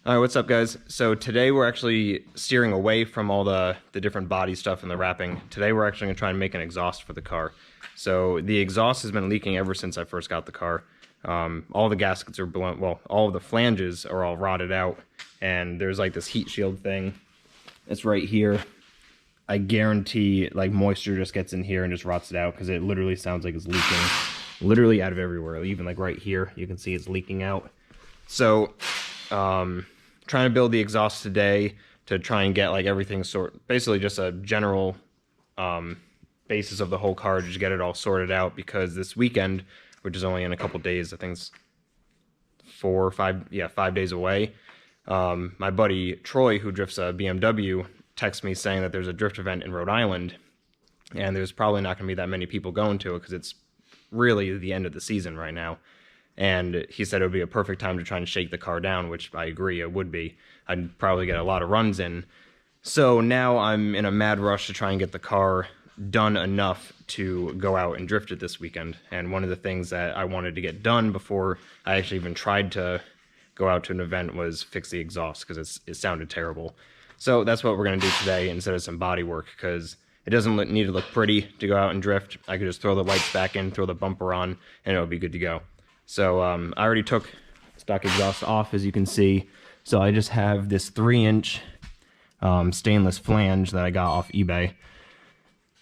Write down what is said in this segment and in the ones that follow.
All right, what's up, guys? So today we're actually steering away from all the different body stuff and the wrapping. Today we're actually going to try and make an exhaust for the car. So the exhaust has been leaking ever since I first got the car. All the gaskets are blown, well, all of the flanges are all rotted out, and there's like this heat shield thing. It's right here. I guarantee like moisture just gets in here and just rots it out because it literally sounds like it's leaking literally out of everywhere. Even like right here, you can see it's leaking out. So, trying to build the exhaust today to try and get like everything basically just a general basis of the whole car, just get it all sorted out, because this weekend, which is only in a couple days, I think it's 5 days away, my buddy Troy, who drifts a BMW, texted me saying that there's a drift event in Rhode Island, and there's probably not going to be that many people going to it because it's really the end of the season right now. And he said it would be a perfect time to try and shake the car down, which I agree it would be. I'd probably get a lot of runs in. So now I'm in a mad rush to try and get the car done enough to go out and drift it this weekend. And one of the things that I wanted to get done before I actually even tried to go out to an event was fix the exhaust, because it sounded terrible. So that's what we're going to do today instead of some body work, because it doesn't need to look pretty to go out and drift. I could just throw the lights back in, throw the bumper on, and it'll be good to go. So I already took stock exhaust off, as you can see. So I just have this 3-inch stainless flange that I got off eBay,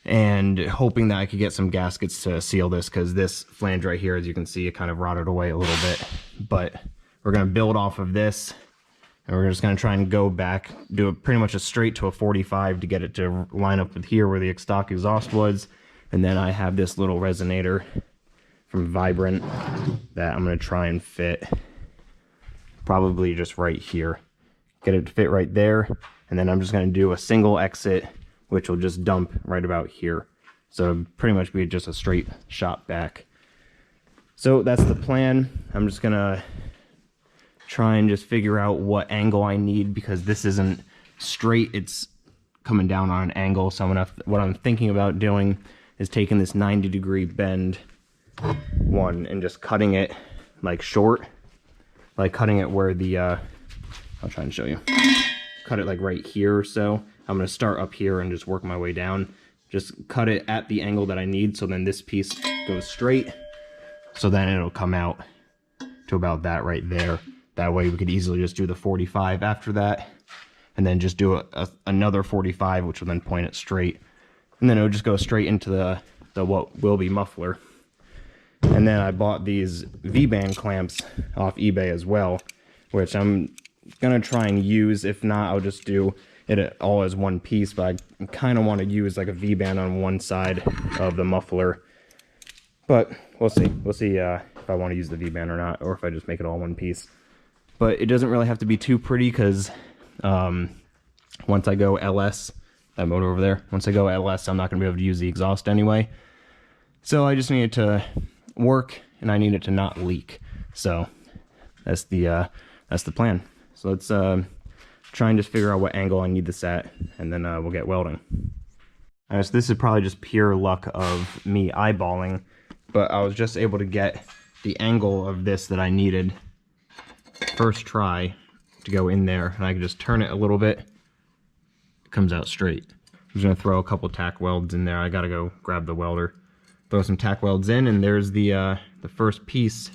and hoping that I could get some gaskets to seal this, because this flange right here, as you can see, it kind of rotted away a little bit. But we're going to build off of this, and we're just going to try and go back, do it pretty much a straight to a 45 to get it to line up with here where the stock exhaust was. And then I have this little resonator from Vibrant that I'm going to try and fit probably just right here. Get it to fit right there, and then I'm just going to do a single exit, which will just dump right about here. So it'll pretty much be just a straight shot back. So that's the plan. I'm just going to try and just figure out what angle I need, because this isn't straight, it's coming down on an angle. So what I'm thinking about doing is taking this 90-degree bend one and just cutting it like short, like cutting it where the I'll try and show you, cut it like right here or so. I'm going to start up here and just work my way down, just cut it at the angle that I need, so then this piece goes straight, so then it'll come out to about that right there. That way we could easily just do the 45 after that, and then just do another 45, which will then point it straight, and then it'll just go straight into the what will be muffler. And then I bought these V-band clamps off eBay as well, which I'm going to try and use. If not, I'll just do it all as one piece, but I kind of want to use like a V-band on one side of the muffler. But we'll see. We'll see if I want to use the V-band or not, or if I just make it all one piece. But it doesn't really have to be too pretty, because once I go LS, that motor over there, once I go LS, I'm not going to be able to use the exhaust anyway. So I just needed to work, and I need it to not leak. So that's the plan. So let's try and just figure out what angle I need this at, and then we'll get welding. Alright, so this is probably just pure luck of me eyeballing, but I was just able to get the angle of this that I needed first try to go in there, and I can just turn it a little bit. It comes out straight. I'm just gonna throw a couple tack welds in there. I gotta go grab the welder. Throw some tack welds in, and there's the first piece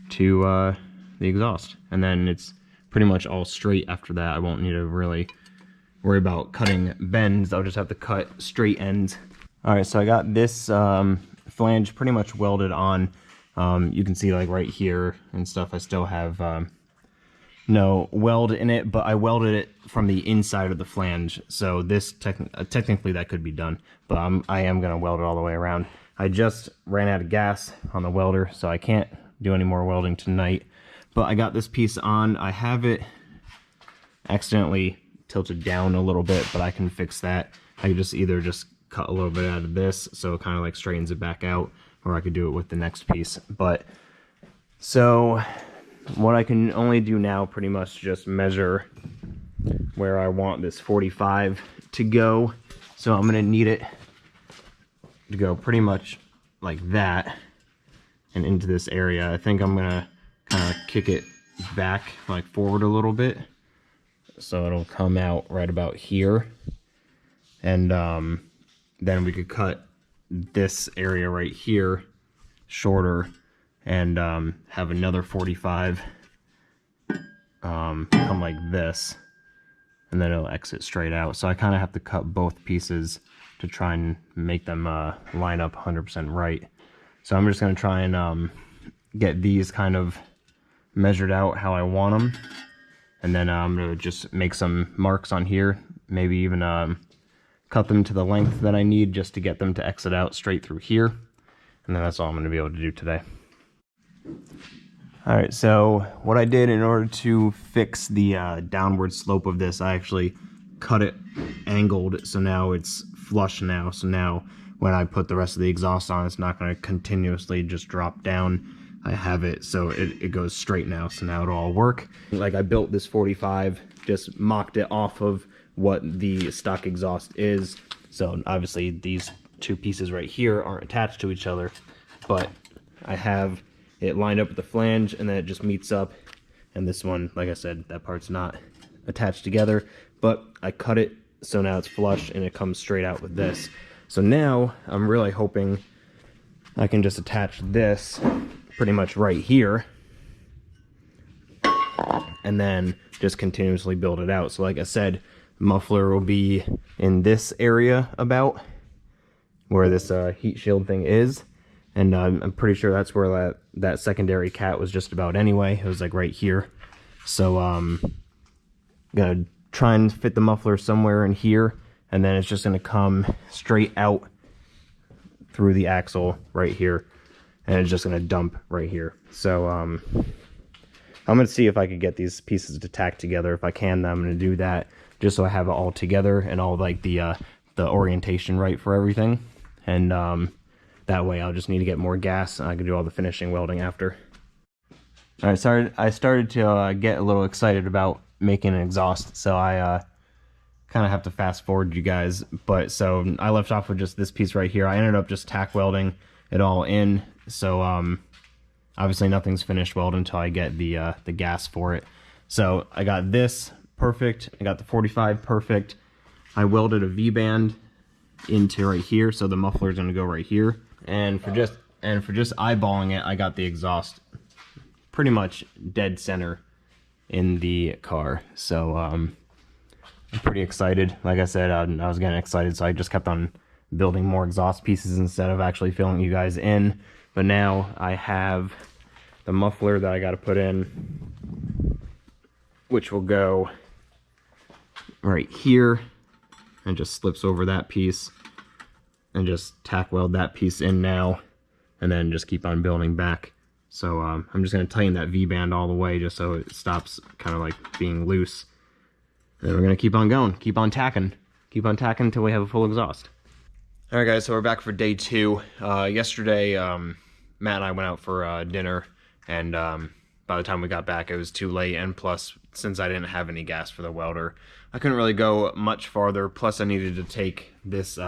to the exhaust. And then it's pretty much all straight after that. I won't need to really worry about cutting bends. I'll just have to cut straight ends. All right, so I got this flange pretty much welded on. You can see like right here and stuff, I still have no weld in it, but I welded it from the inside of the flange. So this technically that could be done, but I am gonna weld it all the way around. I just ran out of gas on the welder, so I can't do any more welding tonight. But I got this piece on. I have it accidentally tilted down a little bit, but I can fix that. I could just either just cut a little bit out of this, so it kind of like straightens it back out, or I could do it with the next piece. But so what I can only do now, pretty much just measure where I want this 45 to go. So I'm gonna need it to go pretty much like that and into this area. I think I'm gonna kind of kick it back, like forward a little bit. So it'll come out right about here. And then we could cut this area right here shorter and have another 45 come like this, and then it'll exit straight out. So I kind of have to cut both pieces to try and make them line up 100% right. So I'm just going to try and get these kind of measured out how I want them, and then I'm going to just make some marks on here, maybe even cut them to the length that I need just to get them to exit out straight through here. And then that's all I'm going to be able to do today. Alright, so what I did in order to fix the downward slope of this, I actually cut it angled, so now it's flush now. So now when I put the rest of the exhaust on, it's not going to continuously just drop down. I have it so it goes straight now, so now it'll all work. Like, I built this 45, just mocked it off of what the stock exhaust is. So obviously these two pieces right here aren't attached to each other, but I have it lined up with the flange, and then it just meets up. And this one, like I said, that part's not attached together, but I cut it so now it's flush and it comes straight out with this. So now I'm really hoping I can just attach this pretty much right here, and then just continuously build it out. So like I said, muffler will be in this area about where this heat shield thing is, and I'm pretty sure that's where that secondary cat was just about anyway. It was like right here. So gonna try and fit the muffler somewhere in here, and then it's just gonna come straight out through the axle right here, and it's just gonna dump right here. So I'm gonna see if I could get these pieces to tack together. If I can, then I'm gonna do that, just so I have it all together and all like the orientation right for everything. And that way I'll just need to get more gas and I can do all the finishing welding after. Alright, so I started to get a little excited about making an exhaust, so I kind of have to fast forward you guys. But so I left off with just this piece right here. I ended up just tack welding it all in. So obviously nothing's finished weld until I get the gas for it. So I got this perfect. I got the 45 perfect. I welded a V-band into right here, so the muffler's gonna go right here. And for just eyeballing it, I got the exhaust pretty much dead center in the car. So I'm pretty excited. Like I said, I was getting excited, so I just kept on building more exhaust pieces instead of actually filling you guys in. But now I have the muffler that I got to put in, which will go right here and just slips over that piece, and just tack weld that piece in now, and then just keep on building back. So I'm just going to tighten that V-band all the way just so it stops kind of like being loose. And then we're going to keep on going, keep on tacking until we have a full exhaust. Alright guys, so we're back for day 2. Yesterday, Matt and I went out for dinner, and by the time we got back it was too late, and plus, since I didn't have any gas for the welder, I couldn't really go much farther. Plus I needed to take this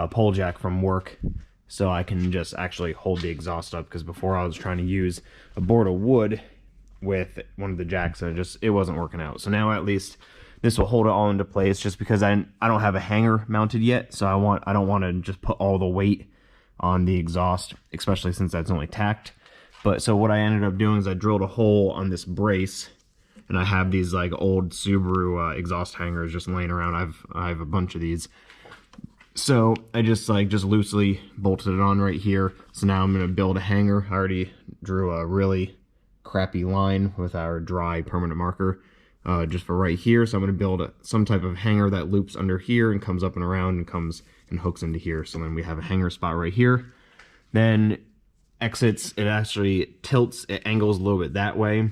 pole jack from work so I can just actually hold the exhaust up, because before I was trying to use a board of wood with one of the jacks and it wasn't working out. So now at least this will hold it all into place, just because I don't have a hanger mounted yet, so I don't want to just put all the weight on the exhaust, especially since that's only tacked. But so what I ended up doing is I drilled a hole on this brace, and I have these like old Subaru exhaust hangers just laying around. I have a bunch of these. So I just loosely bolted it on right here. So now I'm going to build a hanger. I already drew a really crappy line with our dry permanent marker just for right here. So I'm going to build some type of hanger that loops under here and comes up and around and comes and hooks into here. So then we have a hanger spot right here. Then exits, it actually tilts, it angles a little bit that way.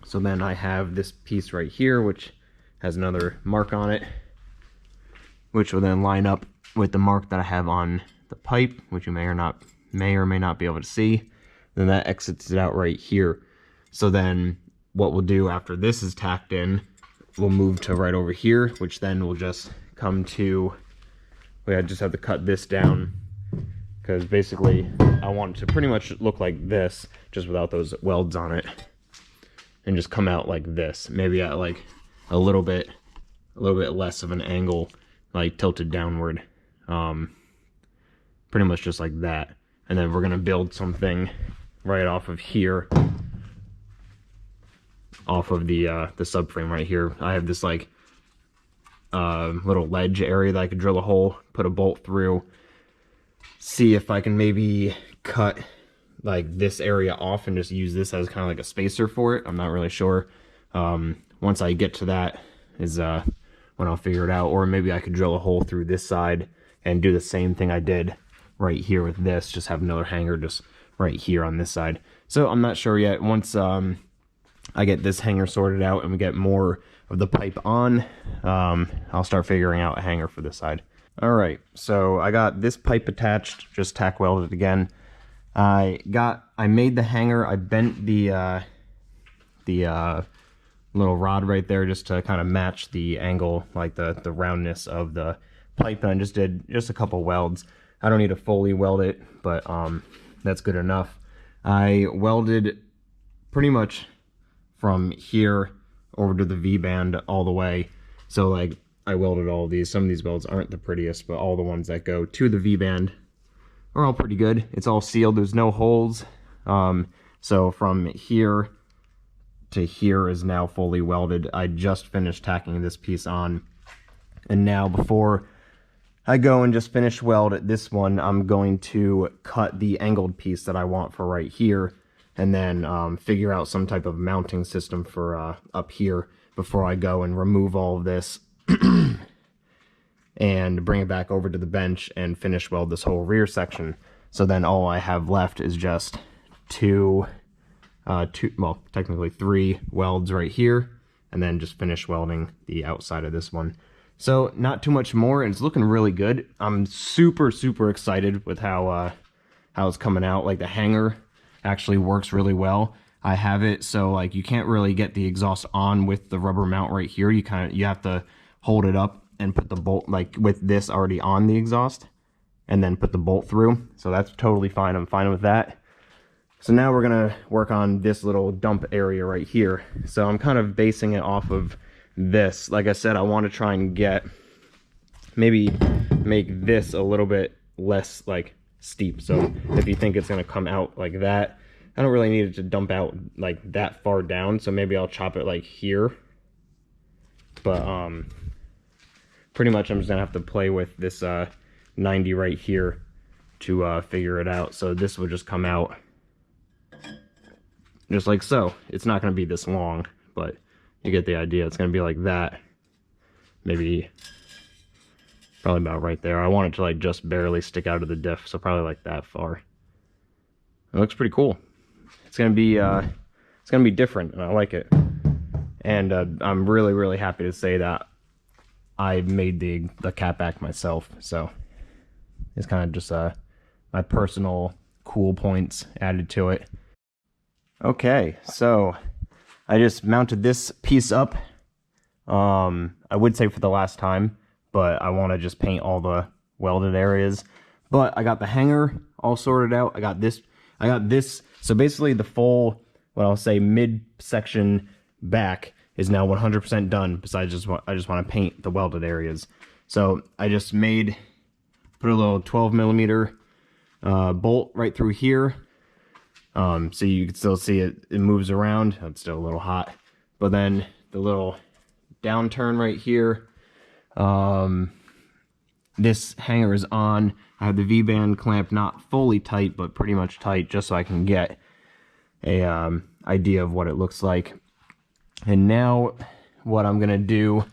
So then I have this piece right here, which has another mark on it, which will then line up with the mark that I have on the pipe, which you may or may not be able to see. Then that exits it out right here. So then what we'll do after this is tacked in, we'll move to right over here, which then will just come to, I just have to cut this down, because basically I want it to pretty much look like this, just without those welds on it. and just come out like this, maybe at like a little bit less of an angle, like tilted downward, pretty much just like that. And then we're gonna build something right off of here, off of the subframe right here. I have this like little ledge area that I could drill a hole, put a bolt through, see if I can maybe cut like this area off and just use this as kind of like a spacer for it. I'm not really sure. Once I get to that is when I'll figure it out. Or maybe I could drill a hole through this side and do the same thing I did right here with this, just have another hanger just right here on this side. So I'm not sure yet. Once I get this hanger sorted out and we get more of the pipe on, I'll start figuring out a hanger for this side. All right, so I got this pipe attached, just tack welded again. I made the hanger. I bent the little rod right there just to kind of match the angle, like the roundness of the pipe, and I just did a couple welds. I don't need to fully weld it, but that's good enough. I welded pretty much from here over to the V-band all the way. So like I welded all of these. Some of these welds aren't the prettiest, but all the ones that go to the V-band are all pretty good. It's all sealed, there's no holes. So from here to here is now fully welded. I just finished tacking this piece on, and now before I go and just finish weld at this one, I'm going to cut the angled piece that I want for right here, and then figure out some type of mounting system for up here before I go and remove all of this and bring it back over to the bench and finish weld this whole rear section. So then all I have left is just well, technically 3 welds right here, and then just finish welding the outside of this one. So not too much more, and it's looking really good. I'm super excited with how it's coming out. Like the hanger actually works really well. I have it so like you can't really get the exhaust on with the rubber mount right here. You have to hold it up and put the bolt, like with this already on the exhaust, and then put the bolt through. So that's totally fine. I'm fine with that. So now we're gonna work on this little dump area right here. So I'm kind of basing it off of this. Like I said, I want to try and maybe make this a little bit less like steep. So if you think it's gonna come out like that, I don't really need it to dump out like that far down. So maybe I'll chop it like here. But pretty much I'm just gonna have to play with this 90 right here to figure it out. So this will just come out just like so. It's not going to be this long, but you get the idea. It's going to be like that, maybe probably about right there. I want it to like just barely stick out of the diff, so probably like that far. It looks pretty cool. It's going to be different, and I like it. And I'm really happy to say that I made the cap back myself. So it's kind of just my personal cool points added to it. Okay, so I just mounted this piece up. I would say for the last time, but I want to just paint all the welded areas. But I got the hanger all sorted out. I got this. So basically the full, what I'll say, mid-section back is now 100% done. Besides I just want to paint the welded areas. So I just put a little 12mm bolt right through here. So you can still see it moves around. It's still a little hot. But then the little downturn right here, this hanger is on. I have the V-band clamp not fully tight, but pretty much tight, just so I can get a idea of what it looks like. And now what I'm gonna do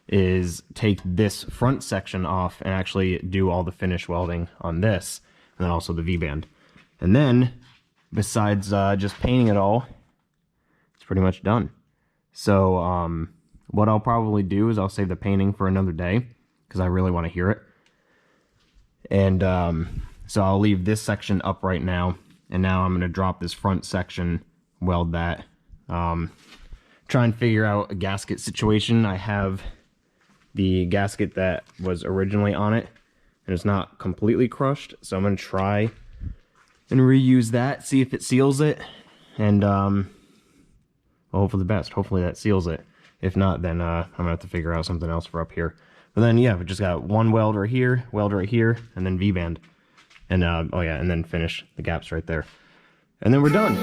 is take this front section off and actually do all the finish welding on this, and then also the V-band. And then besides just painting it all, it's pretty much done. So what I'll probably do is I'll save the painting for another day, because I really want to hear it. And so I'll leave this section up right now, and now I'm going to drop this front section, weld that, try and figure out a gasket situation. I have the gasket that was originally on it, and it's not completely crushed, so I'm going to try and reuse that, see if it seals it, and Well, hope for the best. Hopefully that seals it. If not, then I'm gonna have to figure out something else for up here. But then yeah, we just got one weld right here, and then V-band. And oh yeah, and then finish the gaps right there. And then we're done.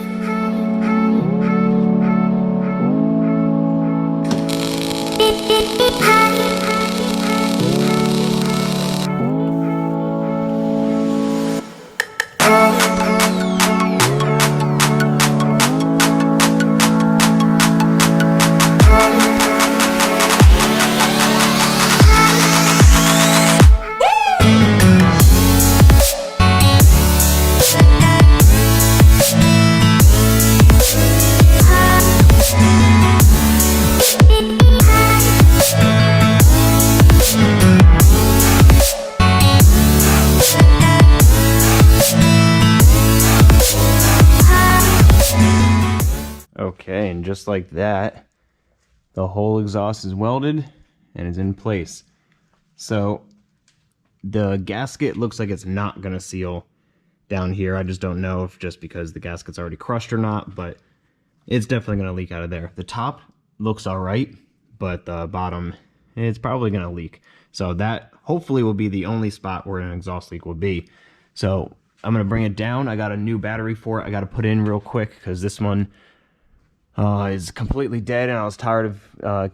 Okay, and just like that, the whole exhaust is welded and is in place. So the gasket looks like it's not gonna seal down here. I just don't know if just because the gasket's already crushed or not, but it's definitely gonna leak out of there. The top looks all right, but the bottom, it's probably gonna leak. So that hopefully will be the only spot where an exhaust leak will be. So I'm gonna bring it down. I got a new battery for it. I gotta put in real quick because this one is completely dead, and I was tired of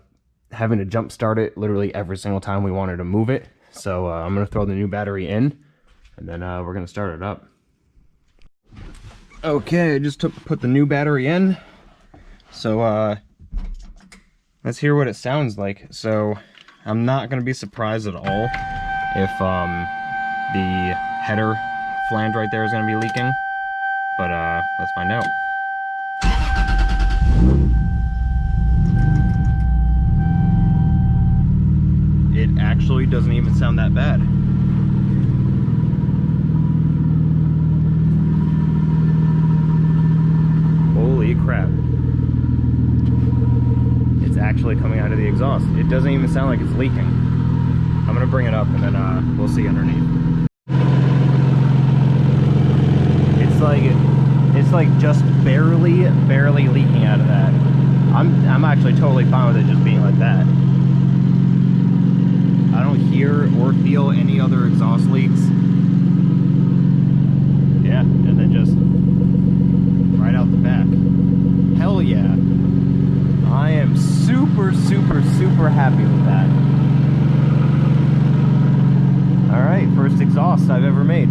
having to jump start it literally every single time we wanted to move it. So I'm gonna throw the new battery in, and then we're gonna start it up. Okay, I just put the new battery in. So let's hear what it sounds like. So I'm not gonna be surprised at all if the header flange right there is gonna be leaking, but let's find out. It actually doesn't even sound that bad. Holy crap. It's actually coming out of the exhaust. It doesn't even sound like it's leaking. I'm gonna bring it up and then we'll see underneath. It's like just barely leaking out of that. I'm actually totally fine with it just being like that. I don't hear or feel any other exhaust leaks. Yeah, and then just right out the back. Hell yeah. I am super happy with that. Alright, first exhaust I've ever made.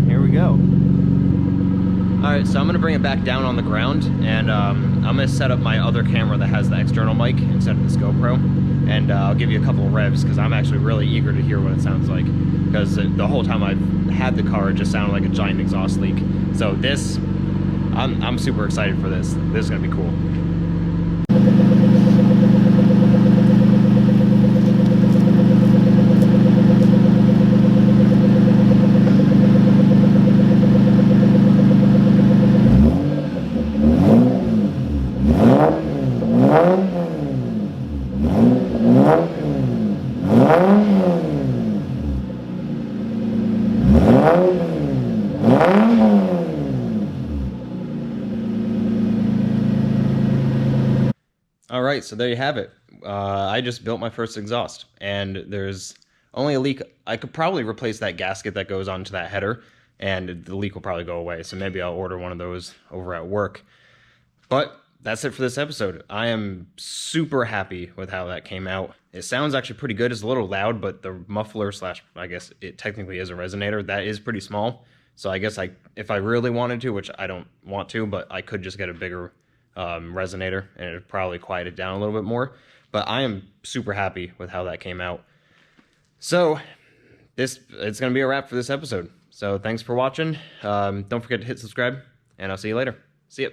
Here we go. Alright, so I'm going to bring it back down on the ground, and I'm going to set up my other camera that has the external mic instead of this GoPro, and I'll give you a couple of revs, because I'm actually really eager to hear what it sounds like, because the whole time I've had the car, it just sounded like a giant exhaust leak. So this, I'm super excited for this. This is going to be cool. All right, so there you have it. I just built my first exhaust, and there's only a leak. I could probably replace that gasket that goes onto that header, and the leak will probably go away. So maybe I'll order one of those over at work. But that's it for this episode. I am super happy with how that came out. It sounds actually pretty good. It's a little loud, but the muffler slash, I guess it technically is a resonator, that is pretty small. So I guess if I really wanted to, which I don't want to, but I could just get a bigger resonator and it'd probably quiet it down a little bit more. But I am super happy with how that came out. So it's going to be a wrap for this episode. So thanks for watching. Don't forget to hit subscribe, and I'll see you later. See ya.